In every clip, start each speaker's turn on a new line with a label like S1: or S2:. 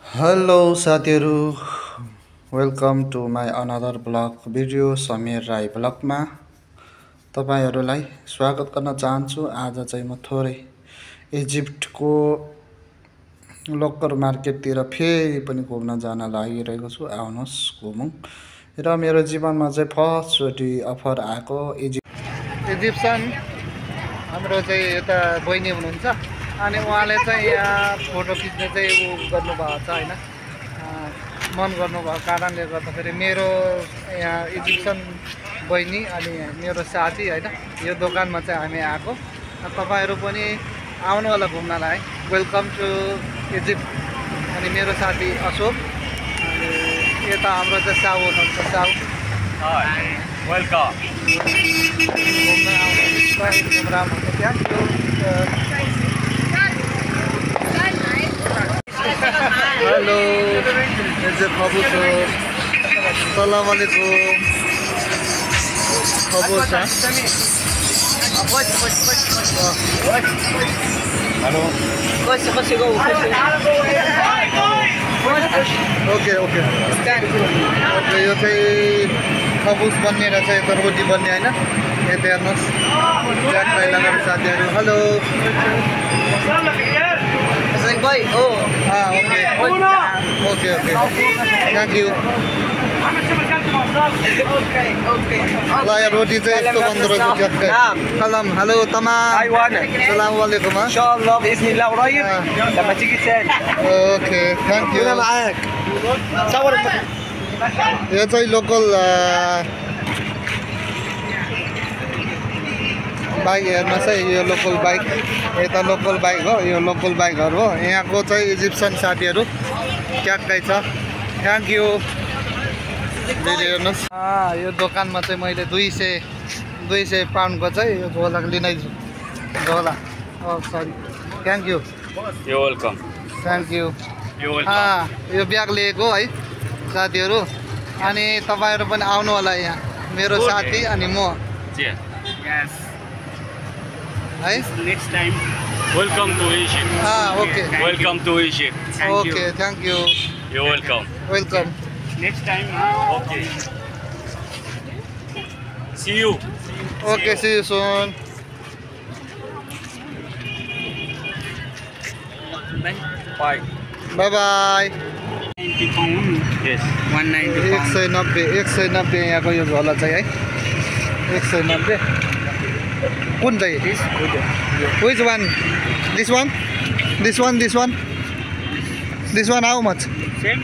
S1: Hello साथीहरू, welcome to my another vlog video Samir Rai ब्लगमा तपाईँहरूलाई स्वागत गर्न चाहन्छु। आज चाहिँ म थोरै इजिप्टको लोकल मार्केटतिर फेरि पनि घुम्न जान लागिरहेको छु। आउनुहोस् घुमौँ। र मेरो जीवनमा चाहिँ फर्स्टचोटि अफर आएको इजिप्सन हाम्रो चाहिँ यता बहिनी हुनुहुन्छ अनि उहाँले चाहिँ यहाँ फोटो खिच्ने चाहिँ गर्नुभएको छ होइन, मन गर्नुभएको कारणले गर्दाखेरि मेरो यहाँ इजिप्सन बहिनी अनि मेरो साथी होइन यो दोकानमा चाहिँ हामी आएको। तपाईँहरू पनि आउनु होला घुम्नलाई। Welcome to Egypt. अनि मेरो साथी अशोक अनि यता हाम्रो चाहिँ साउ हुनुहुन्छ। साउ
S2: वेलकम।
S1: घुम्न आउनु एकदम राम्रो हुन्छ त्यहाँ। हेलो, खबुस हो। सलाम अलैकुम। खबुस हेलो। ओके ओके ओके, यो चाहिँ खबुस बन्ने रहेछ, यता रोटी बन्ने होइन। यता हेर्नुहोस् ज्याकलाई लगाएर साथीहरू। हेलो भाइ। Oh okay okay okay, thank you. ल यहाँ रोटी चाहिँ यस्तो बन्दो रहेछ ज्याकै। सलाम। हेलो तमा। सलाम वालेकुम। Okay thank you. यो चाहिँ लोकल बाइक हेर्नुहोस् है, यो लोकल बाइक। यता लोकल बाइक हो, यो लोकल बाइकहरू हो। यहाँको चाहिँ इजिप्सियन साथीहरू ट्याक्कै छ। Thank you. हेर्नुहोस् यो दोकानमा चाहिँ मैले 200 पाउन्डको चाहिँ यो झोला लिँदैछु। झोला सरी, थ्याङ्क यू।
S2: यो वेलकम।
S1: Thank you. यो ब्याग लिएको है साथीहरू। अनि तपाईँहरू पनि आउनु होला यहाँ, मेरो साथी अनि म है।
S2: Next time welcome to Egypt.
S1: Okay
S2: welcome to Egypt.
S1: Okay thank you.
S2: यो welcome.
S1: Welcome.
S2: Next time okay, see you.
S1: Okay, see you soon.
S2: Bye
S1: bye bye.
S2: 90 pound. Yes 190 pound.
S1: 190 यहाँको यो झोला चाहिँ है। 190। कुन चाहिँ? Which one? This one? This one? This one? This one how much?
S2: Same.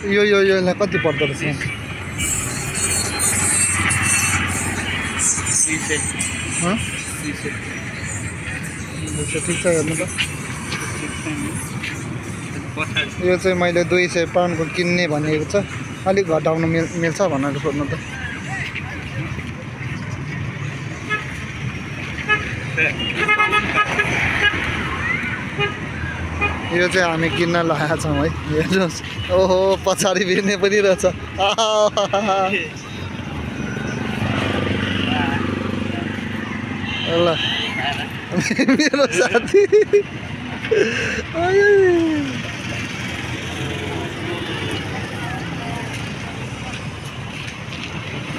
S1: योलाई कति पर्दो रहेछ? ठिक छ, हेर्नु त। यो चाहिँ मैले 200 पाउन्डको किन्ने भनेको छ। अलिक घटाउनु मिल्छ भनेर सोध्नु त। यो चाहिँ हामी किन्न लगाएका छौँ है। हेर्नुहोस्, ओहो पछाडि भिर्ने पनि रहेछ। ल मेरो साथी।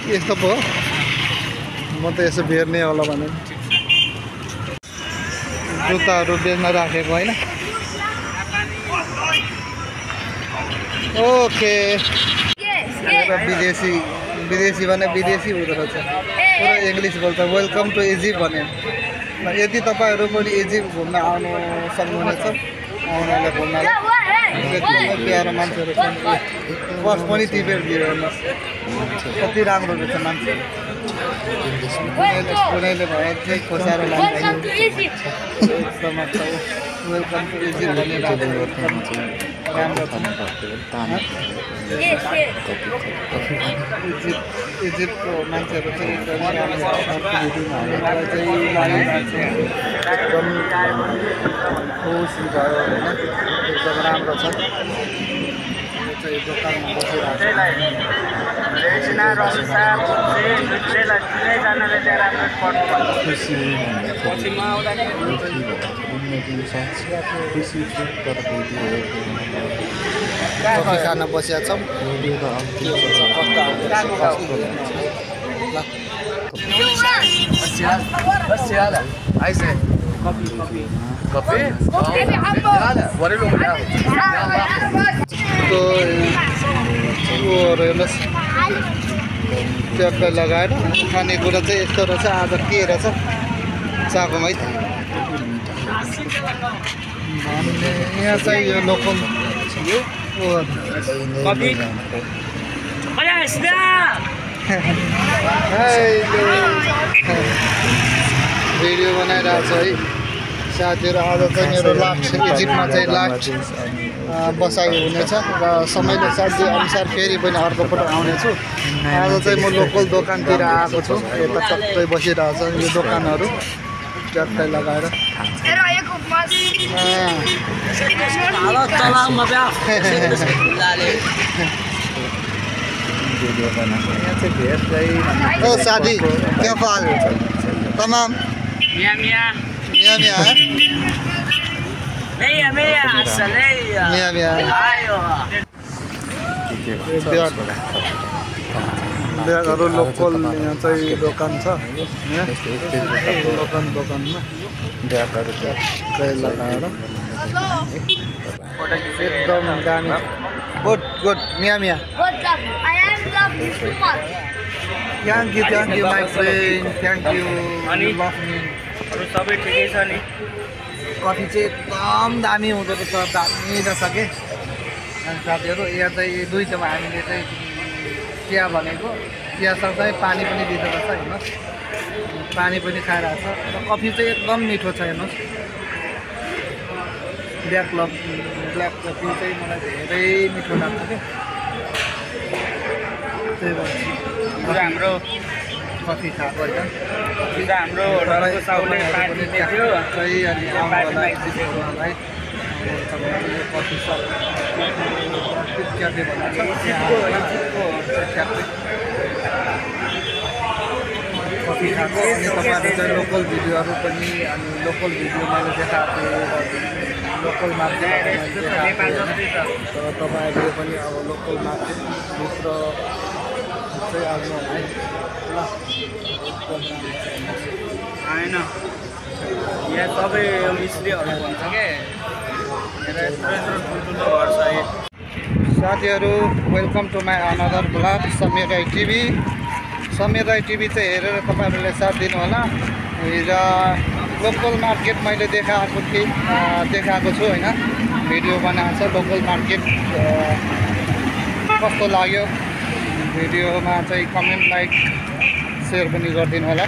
S1: यस्तो पो हो, म त यसो बेर्ने होला भने। जुत्ताहरू बेच्न राखेको होइन। ओके। विदेशी भने विदेशी हुँदो रहेछ, पुरा इङ्ग्लिस बोल्छ। वेलकम टु इजिप्ट भने। यदि तपाईँहरू पनि इजिप्ट घुम्न आउनु सक्नुहुनेछ, आउनुलाई घुम्नलाई एकदमै प्यारो मान्छेहरू छन्। बस पनि टिपेर दियो, हेर्नुहोस् कति राम्रो रहेछ मान्छे। कुनैले भयो चाहिँ खोसाएर लान्छ। एकदम वेलकम टु इजिप्ट भन्ने राम्रो इजिप्टको मान्छेहरू चाहिँ एकदमै राम्रो। एकदम खुसी भयो होइन, एकदम राम्रो छ। यो चाहिँ दोकानमा बसिरहेको छ।
S2: मैना रमिसा दुईजनाले त्यहाँ राम्रो स्पट पछि म आउँदा नि
S1: कफी खान बसिया छौँ ट्याक्कै लगाएर खानेकुरा चाहिँ यस्तो रहेछ आज के रहेछ चाकोमै यहाँ चाहिँ यो लोकल भिडियो बनाइरहेको छ है साथीहरू। आज चाहिँ मेरो लास्ट इजिप्टमा चाहिँ लास्ट बसाइ हुनेछ र समयले साथी अनुसार फेरि पनि अर्कोपल्ट आउनेछु। आज चाहिँ म लोकल दोकानतिर आएको छु। यता टक्कै बसिरहेको छ यो दोकानहरू ट्याक्कै लगाएर ओ साथी क्या हाल तमाम
S2: मिया मिया
S1: मिया मिया
S2: मिया मिया सलेया
S1: मिया मिया
S2: आयो
S1: ब्यागहरू लोकल यहाँ चाहिँ दोकान छ। दोकानमा ब्यागहरू ट्याक्कै लगाएर एकदम दामी। गुड गुड मिया मिया thank you my friend thank you
S2: अनि
S1: लभ मी।
S2: अरू सबै ठिकै छ नि?
S1: कफी चाहिँ एकदम दामी हुँदो रहेछ दामी रहेछ के। अनि साथीहरू यहाँ चाहिँ दुईटामा हामीले चाहिँ चिया भनेको चिया सँगसँगै पानी पनि दिँदो रहेछ हेर्नुहोस् पानी पनि खाइरहेको छ र कफी चाहिँ एकदम मिठो छ हेर्नुहोस्। ब्ल्याक कफी चाहिँ मलाई धेरै मिठो लाग्छ क्या त्यही भएर
S2: हाम्रो
S1: कफी खाएको होइन।
S2: हाम्रो होटलको साउले पार्टी दिएको
S1: चाहिँ अनि आउनुलाई कफी सप क्याफे भन्छ कफी खाएको। अनि तपाईँहरूले चाहिँ लोकल भिडियोहरू पनि अनि लोकल भिडियो मैले देखाएको लोकल मार्केट तर तपाईँहरूले पनि अब लोकल मार्केटभित्र चाहिँ आउनु है ल।
S2: होइन यहाँ सबै मिस्त्रीहरू भन्छ के ठुल्ठुलो घर छ।
S1: साथीहरू welcome to my another blog Samir Rai TV. Samir Rai TV चाहिँ हेरेर तपाईँहरूले साथ दिनु होला। हिजो लोकल मार्केट मैले देखाएको छु होइन भिडियो बनाएको छ लोकल मार्केट कस्तो लाग्यो भिडियोमा चाहिँ कमेन्ट लाइक सेयर पनि गरिदिनु होला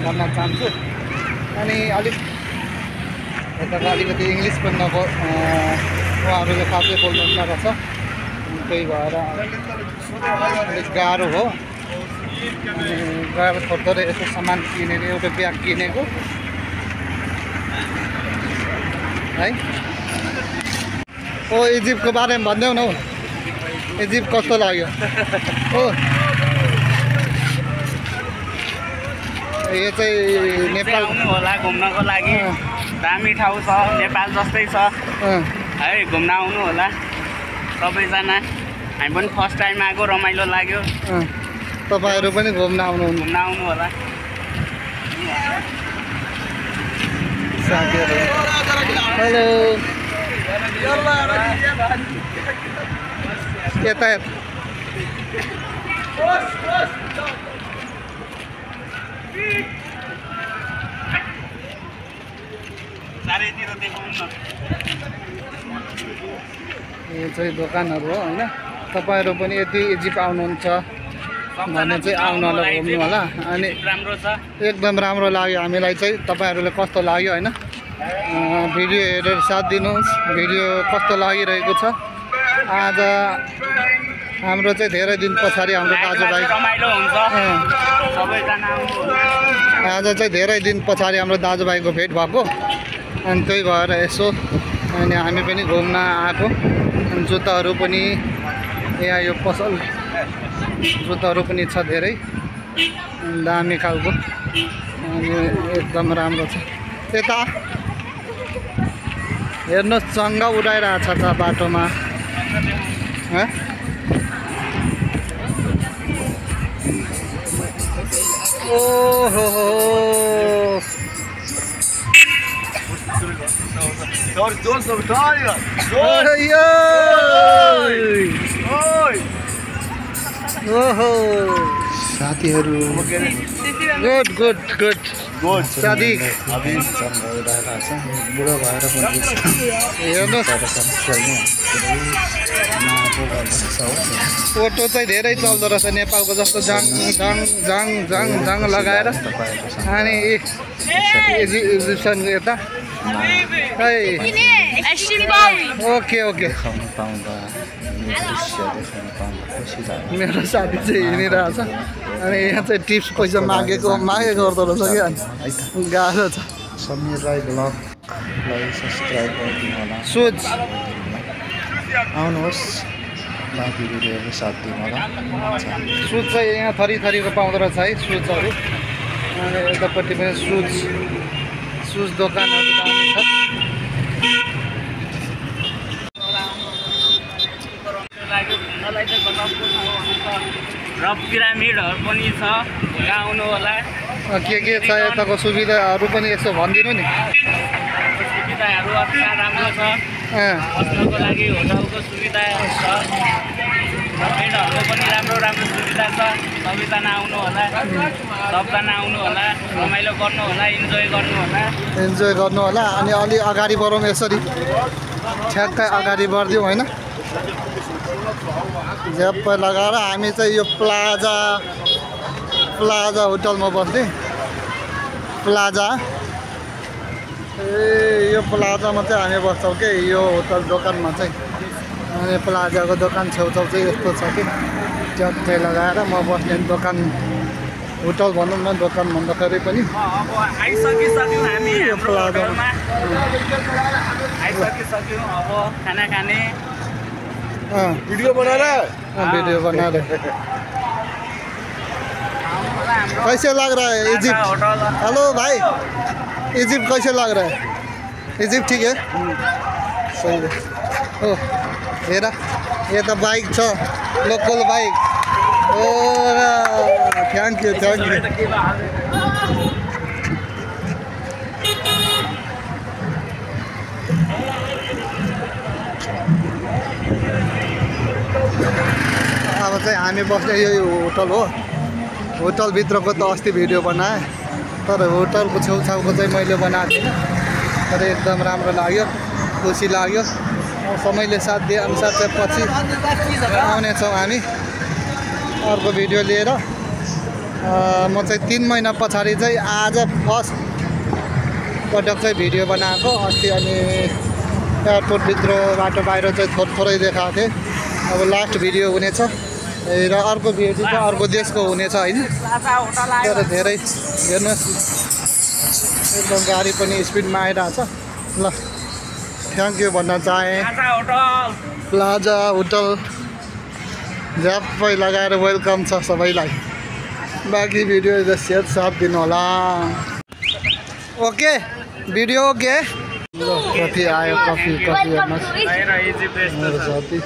S1: भन्न चाहन्छु। अनि अलिक यता अलिकति इङ्ग्लिस पनि उहाँहरूले खासै बोल्नु रहेछ त्यही भएर अलिक गाह्रो हो। अनि गाह्रो पर्दो रहेछ यसो सामान किनेको एउटा ब्याग किनेको है। ओ इजिप्टको बारेमा भनिदेऊ न हौ इजिप्ट कस्तो लाग्यो हो। यो चाहिँ नेपाल
S2: आउनु होला घुम्नको लागि दामी ठाउँ छ नेपाल जस्तै छ है घुम्न आउनु होला सबैजना। हामी पनि फर्स्ट टाइम आएको रमाइलो लाग्यो।
S1: तपाईँहरू पनि घुम्न आउनु
S2: होला
S1: साथीहरू। हेलो यता
S2: चारैतिर देखाउनु न।
S1: यो चाहिँ दोकानहरू हो होइन। तपाईँहरू पनि यदि इजिप्ट आउनुहुन्छ भने चाहिँ आउनु होला घुम्नु होला। अनि
S2: राम्रो छ
S1: एकदम राम्रो लाग्यो हामीलाई चाहिँ। तपाईँहरूले कस्तो लाग्यो होइन भिडियो हेरेर साथ दिनुहोस्। भिडियो कस्तो लागिरहेको छ। आज हाम्रो चाहिँ धेरै दिन पछाडि हाम्रो दाजुभाइ
S2: रमाइलो हुन्छ सबैजना आउनु होला।
S1: आज चाहिँ धेरै दिन पछाडि हाम्रो दाजुभाइको भेट भएको अनि त्यही भएर यसो अनि हामी पनि घुम्न आएको। अनि जुत्ताहरू पनि यहाँ यो पसल जुत्ताहरू पनि छ धेरै दामी खालको अनि एकदम राम्रो छ। यता हेर्नुहोस् चङ्गा उडाइरहेछ त बाटोमा। ओहो साथीहरू गुड गुड गुड साथी बुढो भएर पनि फोटो चाहिँ धेरै चल्दो रहेछ नेपालको जस्तो जाङ जाङ जाङ जाङ जाङ लगाएर। अनि इजिप्सियनको यता ओके ओके मेरो साथी चाहिँ हिँडिरहेछ अनि यहाँ चाहिँ टिप्स पैसा मागेको गर्दो रहेछ क्या गाह्रो छ। समीर राई ब्लगलाई सब्सक्राइब गरिदिनु होला। सुज आउनुहोस् बाँकी भिडियोहरू साथ दिनु होला। सुज चाहिँ यहाँ थरी थरीको पाउँदो रहेछ है सुजहरू। अनि यतापट्टि पनि सुज दोकानहरू दामी छ।
S2: र पिरामिडहरू पनि छ, आउनु होला।
S1: के छ यताको सुविधाहरू पनि यसो भनिदिनु नि।
S2: सुविधाहरू अच्छा राम्रो छ। बस्नको लागि होटलको सुविधा छ, बेडहरूको पनि राम्रो राम्रो सुविधा छ। सबैजना आउनु होला, रमाइलो गर्नु होला, इन्जोय गर्नु होला।
S1: अनि अलि अगाडि बढौँ यसरी ठ्याक्कै अगाडि बढ्दिउँ होइन। झ्याप्प लगाएर हामी चाहिँ यो प्लाजा होटलमा बस्ने। प्लाजा यो प्लाजामा चाहिँ हामी बस्छौँ कि यो होटल दोकानमा चाहिँ। अनि प्लाजाको दोकान छेउछाउ चाहिँ यस्तो छ कि ट्याक्कै लगाएर म बस्ने दोकान होटल भनौँ न, दोकान भन्दाखेरि पनि
S2: आइसकिसक्यौँ हामी प्लाजामा। आइसकिसक्यौँ अब खाना खाने।
S1: वीडियो बनाएर कैसे लग रहा है इजिप्ट? हेलो भाई, इजिप्ट कैसे लग रहा है? इजिप्ट ठीक है, सही है। ओ हेरा ये तो बाइक छ, local bike. Oh thank you. अब चाहिँ हामी बस्ने यही होटल हो। होटलभित्रको त अस्ति भिडियो बनाएँ, तर होटलको छेउछाउको चाहिँ मैले बनाएको थिइनँ। तर एकदम राम्रो लाग्यो, खुसी लाग्यो। समयले साथ दिए अनुसार चाहिँ पछि आउनेछौँ हामी अर्को भिडियो लिएर। म चाहिँ 3 महिना पछाडि चाहिँ आज फर्स्ट पटक चाहिँ भिडियो बनाएको। अस्ति अनि एयरपोर्टभित्र बाटो बाहिर चाहिँ थोरै देखाएको थिएँ। अब लास्ट भिडियो हुनेछ र अर्को भिडियो चाहिँ अर्को देशको हुनेछ होइन। तर धेरै हेर्नुहोस् एकदम गाडी पनि स्पिडमा आइरहेछ। ल थ्याङ्क यू भन्न चाहेँ। प्लाजा होटल झ्याप्पै लगाएर वेलकम छ सबैलाई। बाँकी भिडियो सेयर साथ दिनु होला। Okay video okay. कफी आयो, कफी हेर्नुहोस् मेरो साथी।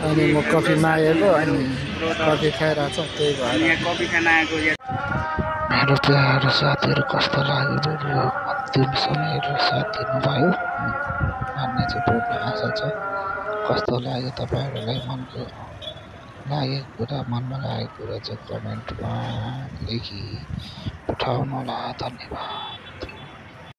S1: अनि म कफी मागेको अनि कफी खाइरहेछ, त्यही भएर। मेरो प्यारो साथीहरू कस्तो लाग्यो भिडियो? अन्तिम समयहरू साथ दिनुभयो भन्ने चाहिँ पूर्ण आशा छ। कस्तो लाग्यो तपाईँहरूलाई? मनमा लागेको कुरा चाहिँ कमेन्टमा लेखी पठाउनु होला। धन्यवाद।